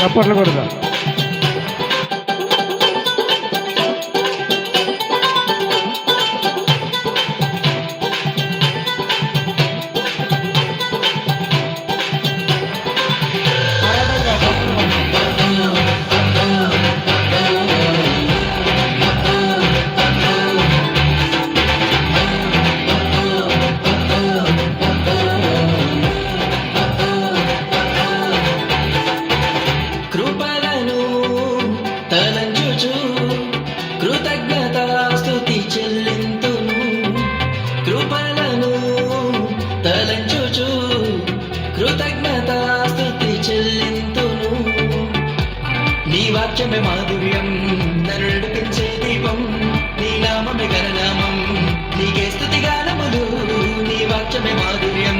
చప్పట్లు కొడదాం. కృపలను తలంచుచు కృతజ్ఞతాస్తుతి చెల్లింతును. కృపలను తలంచుచు కృతజ్ఞతాస్తుతి చెల్లింతును. నీ వాక్యమే మాధుర్యం, నన్ను నడిపించే దీపం. నీ నామమే గణనామం, నీకే స్తుతి గానములు. నీ వాక్యమే మాధుర్యం,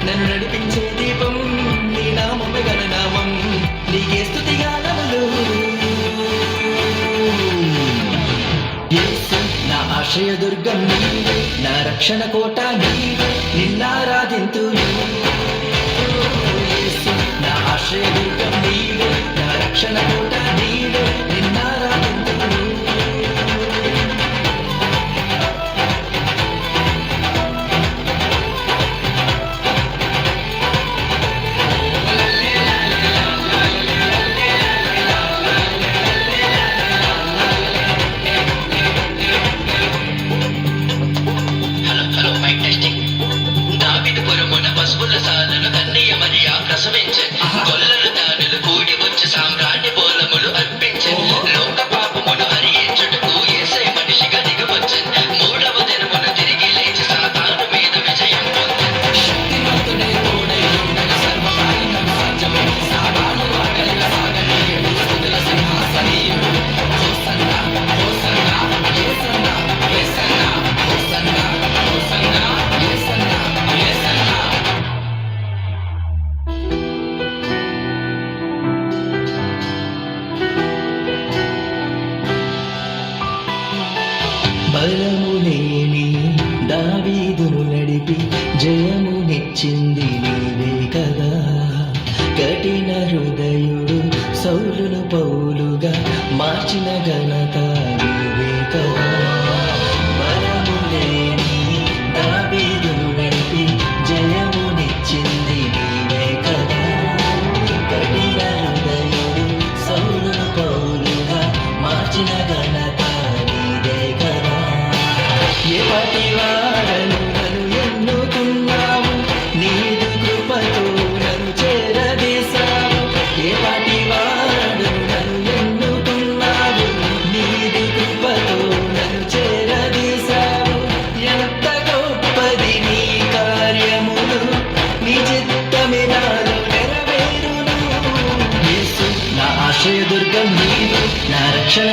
నన్ను నడిపించే దీపం. నీ నామమే గణనామం, నీకే స్తుతి గానములు. యేసు నా ఆశ్రయదుర్గం నీవే, నా రక్షణ కోట నీవే, నిన్నారాధింతును. యేసు నా ఆశ్రయదుర్గం నీవే, నా రక్షణ కోట నీవే, నిన్నారాధింతును. Hello mic testing. దావీదుపురమున పశువుల సాధన కన్నయ్య మరియా ప్రసవించె. గొల్లలు దానులు కూడి వచ్చి సామ్రాణి బోలములు అర్పించె. లోక పాపమును హరించుటకు యేసయ్య మనిషిగా దిగవచ్చెన్. మూడవ దినమున తిరిగి లేచి సాతాను మీద విజయం పొందెన్. శక్తిమంతుడే తోడై ఉండగా సర్వకార్యం సాధ్యమే. సాతాను ఆకలిగా సాగనీయుడు, స్తుతుల సింహాసనీయుడు. హోసన్నా హోసన్నా యేసన్నా యేసన్నా హోసన్నా హోసన్నా యేసన్నా యేసన్నా. బలములేని దావీదును నడిపి జయమునిచ్చింది నీవే కదా. కఠిన హృదయుడు సౌలును పౌలుగా మార్చిన ఘనత నీవే కదా. బలములేని దావీదును నడిపి జయమునిచ్చింది నీవే కదా. కఠిన హృదయుడు సౌలును పౌలుగా మార్చిన ఘనత నీదే కదా. ఏ పాటి వాడను నన్ను ఎన్నుకున్నావు, నీదు కృపతో నన్ను చేరదీశావు. ఏ పాటి వాడను నన్ను ఎన్నుకున్నావు, నీదు కృపతో నన్ను చేరదీశావు. ఎంత గొప్పది నీ కార్యములు, నీ చిత్తమే నాలో నెరవేరును. యేసు నా ఆశ్రయదుర్గం నీవు, నా రక్షణ